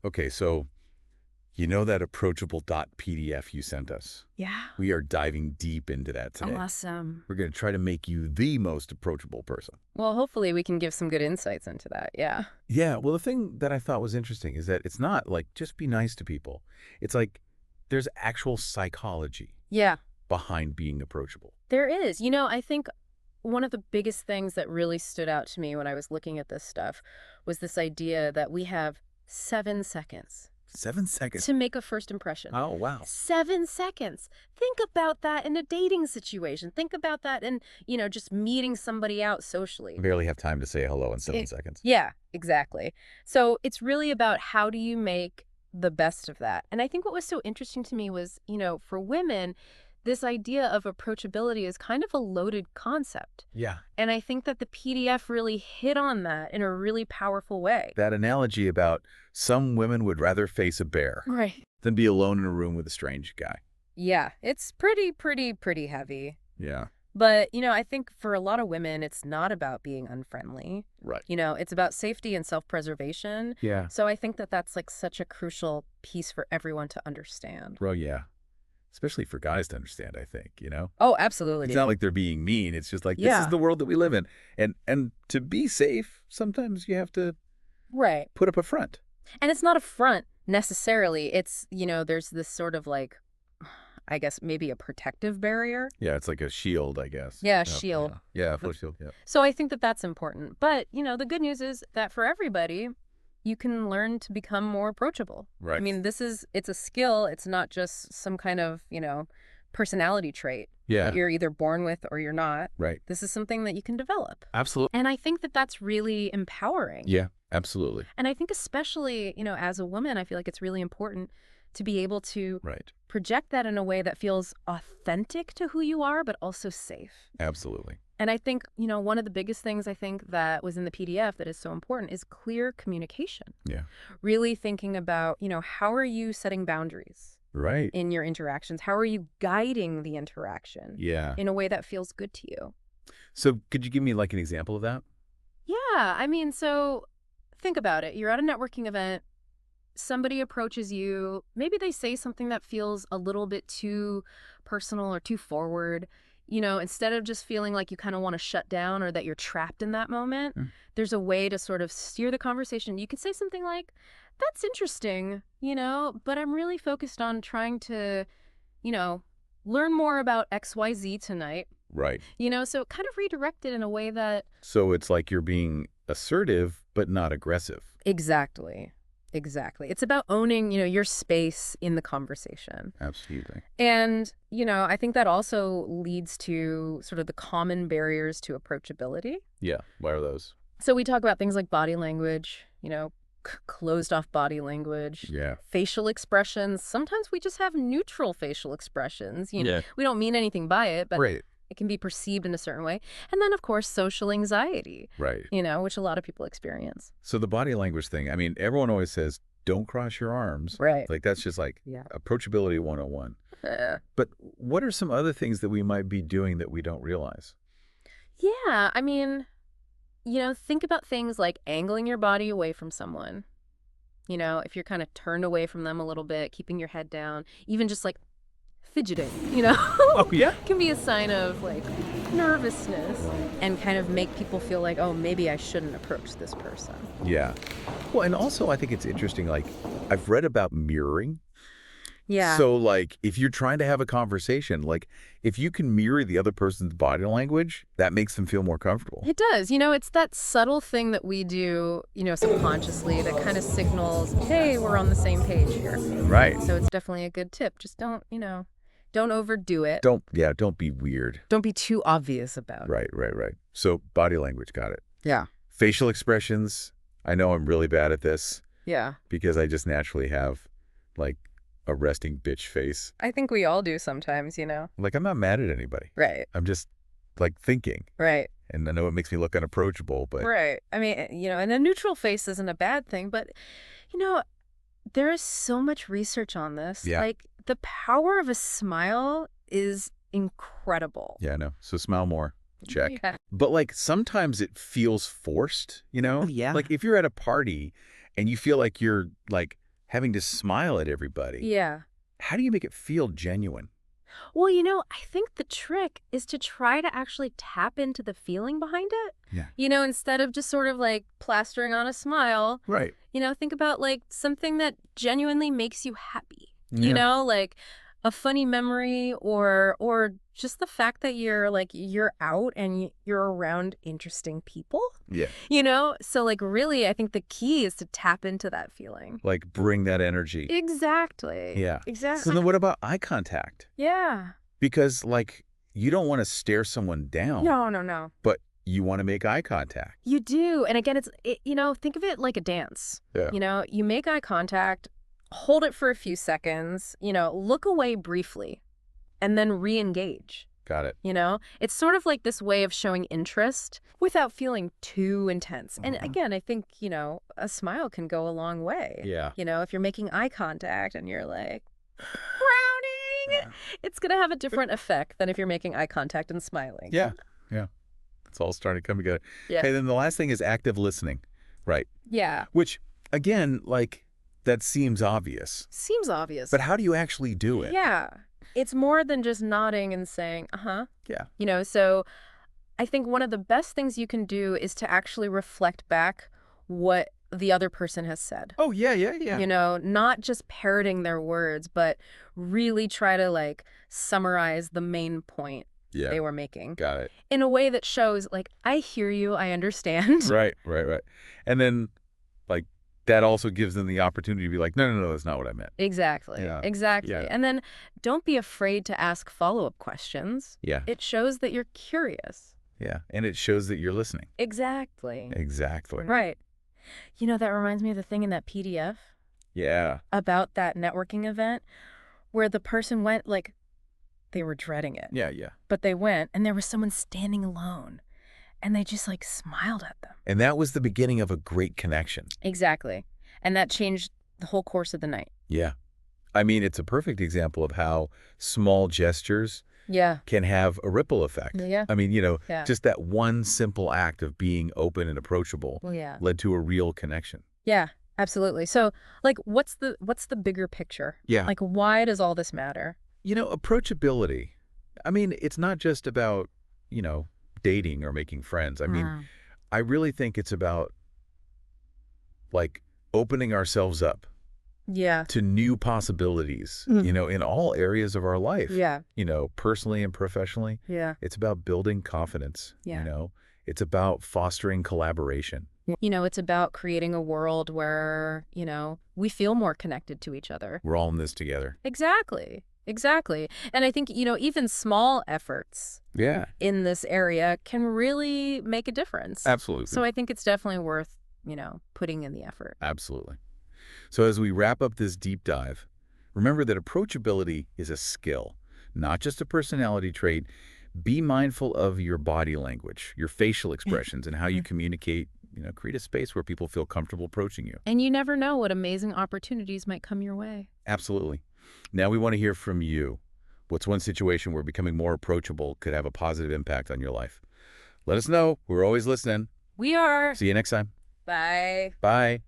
Okay, so you know that approachable .pdf you sent us? Yeah. We are diving deep into that today. Awesome. We're going to try to make you the most approachable person. Well, hopefully we can give some good insights into that. Yeah. Yeah, well, the thing that I thought was interesting is that it's not like just be nice to people. It's like there's actual psychology Yeah, behind being approachable. there is. I think one of the biggest things that really stood out to me when I was looking at this stuff was this idea that we have 7 seconds 7 seconds. to make a first impression. Oh, wow. 7 seconds. Think about that in a dating situation. Think about that in, just meeting somebody out socially. Barely have time to say hello in 7 seconds. Yeah, exactly. So it's really about how do you make the best of that. And I think what was so interesting to me was, for women, this idea of approachability is kind of a loaded concept. Yeah. And I think that the PDF really hit on that in a really powerful way. That analogy about some women would rather face a bear Right. than be alone in a room with a strange guy. Yeah, it's pretty heavy. Yeah. But, I think for a lot of women, it's not about being unfriendly. Right. It's about safety and self-preservation. Yeah. So I think that that's like such a crucial piece for everyone to understand. Well, yeah. Especially for guys to understand, I think, Oh, absolutely. It's not like they're being mean. It's just like, this Yeah. is the world that we live in. And to be safe, sometimes you have to Right. put up a front. And it's not a front necessarily. It's, there's this sort of like, I guess maybe a protective barrier. Yeah, it's like a shield, I guess. Yeah, shield. Yeah, full shield, yeah. So I think that that's important. But, the good news is that for everybody, you can learn to become more approachable. Right. I mean, it's a skill. It's not just some kind of, personality trait Yeah, that you're either born with or you're not. right. This is something that you can develop. Absolutely. And I think that that's really empowering. Yeah, absolutely. And I think especially, as a woman, I feel like it's really important to be able to Right. project that in a way that feels authentic to who you are, but also safe. Absolutely. And I think, one of the biggest things I think that was in the PDF that is so important is clear communication. Yeah. Really thinking about, how are you setting boundaries Right. in your interactions? How are you guiding the interaction Yeah. in a way that feels good to you? So could you give me like an example of that? Yeah, I mean, so think about it. You're at a networking event. Somebody approaches you. Maybe they say something that feels a little bit too personal or too forward. Instead of just feeling like you kind of want to shut down or that you're trapped in that moment, there's a way to sort of steer the conversation. You could say something like, that's interesting, but I'm really focused on trying to, learn more about XYZ tonight. Right. So kind of redirect it in a way that... So it's like you're being assertive, but not aggressive. Exactly. It's about owning, your space in the conversation. Absolutely. And, I think that also leads to sort of the common barriers to approachability. Yeah. Why are those? So we talk about things like body language, closed off body language, Yeah. facial expressions. Sometimes we just have neutral facial expressions. Yeah. We don't mean anything by it, but Right. it can be perceived in a certain way. And then, of course, social anxiety, Right. which a lot of people experience. So the body language thing, I mean, everyone always says, don't cross your arms. Right. Like that's just like Yeah. approachability 101. But what are some other things that we might be doing that we don't realize? Yeah, I mean, think about things like angling your body away from someone. If you're kind of turned away from them a little bit, keeping your head down, even just like fidgeting, Oh, yeah? can be a sign of like nervousness and kind of make people feel like, oh, maybe I shouldn't approach this person. Yeah. Well, and also I think it's interesting, like I've read about mirroring. Yeah. So like if you're trying to have a conversation, like if you can mirror the other person's body language, that makes them feel more comfortable. It does. It's that subtle thing that we do, subconsciously that kind of signals, hey, we're on the same page here. Right. So it's definitely a good tip. Just don't overdo it. Don't be weird. Don't be too obvious about it. Right. So body language, got it. Yeah. Facial expressions. I know I'm really bad at this Yeah. because I just naturally have like a resting bitch face. I think we all do sometimes, Like I'm not mad at anybody. Right. I'm just like thinking. Right. And I know it makes me look unapproachable, but Right. I mean, and a neutral face isn't a bad thing, but, there is so much research on this. Yeah. Like, the power of a smile is incredible. yeah, I know. So smile more. Check. Yeah. But like sometimes it feels forced, Yeah. Like if you're at a party and you feel like you're like having to smile at everybody. Yeah. How do you make it feel genuine? Well, I think the trick is to try to actually tap into the feeling behind it. Yeah. Instead of just sort of like plastering on a smile, Right. think about like something that genuinely makes you happy. Yeah. Like a funny memory or just the fact that you're out and you're around interesting people. Yeah. So like really I think the key is to tap into that feeling. Like bring that energy. Exactly. Yeah. Exactly. So then what about eye contact? Yeah. Because like you don't want to stare someone down. No. But you want to make eye contact. You do. And again, think of it like a dance. Yeah. You make eye contact, hold it for a few seconds, look away briefly, and then re-engage. Got it. It's sort of like this way of showing interest without feeling too intense. And again, I think, a smile can go a long way. Yeah. If you're making eye contact and you're like, frowning, it's going to have a different effect than if you're making eye contact and smiling. Yeah. Yeah. It's all starting to come together. Yeah. Hey, then the last thing is active listening. Right. Yeah. Which, again, like, that seems obvious. Seems obvious. But how do you actually do it? Yeah. It's more than just nodding and saying, uh-huh. Yeah. So I think one of the best things you can do is to actually reflect back what the other person has said. Oh, yeah. Not just parroting their words, but really try to, like, summarize the main point they were making. Got it. In a way that shows, like, I hear you, I understand. Right. And then, like, that also gives them the opportunity to be like, no, that's not what I meant. Exactly. Yeah. Exactly. Yeah. And then don't be afraid to ask follow-up questions. Yeah. It shows that you're curious. Yeah. And it shows that you're listening. Exactly. Right. That reminds me of the thing in that PDF. Yeah. About that networking event where the person went, like, they were dreading it. Yeah. But they went, and there was someone standing alone, and they just, like, smiled at them. And that was the beginning of a great connection. Exactly. And that changed the whole course of the night. Yeah. I mean, it's a perfect example of how small gestures can have a ripple effect. Yeah. I mean, just that one simple act of being open and approachable led to a real connection. Yeah, absolutely. So, like, what's the bigger picture? Yeah. Like, why does all this matter? Approachability. I mean, it's not just about, dating or making friends. I mean, I really think it's about, like, opening ourselves up to new possibilities, in all areas of our life. Yeah. Personally and professionally. Yeah. It's about building confidence. Yeah. It's about fostering collaboration. It's about creating a world where, we feel more connected to each other. We're all in this together. Exactly. And I think, even small efforts in this area can really make a difference. Absolutely. So I think it's definitely worth, putting in the effort. Absolutely. So as we wrap up this deep dive, remember that approachability is a skill, not just a personality trait. Be mindful of your body language, your facial expressions, and how you communicate. Create a space where people feel comfortable approaching you. And you never know what amazing opportunities might come your way. Absolutely. Now we want to hear from you. What's one situation where becoming more approachable could have a positive impact on your life? Let us know. We're always listening. We are. See you next time. Bye. Bye.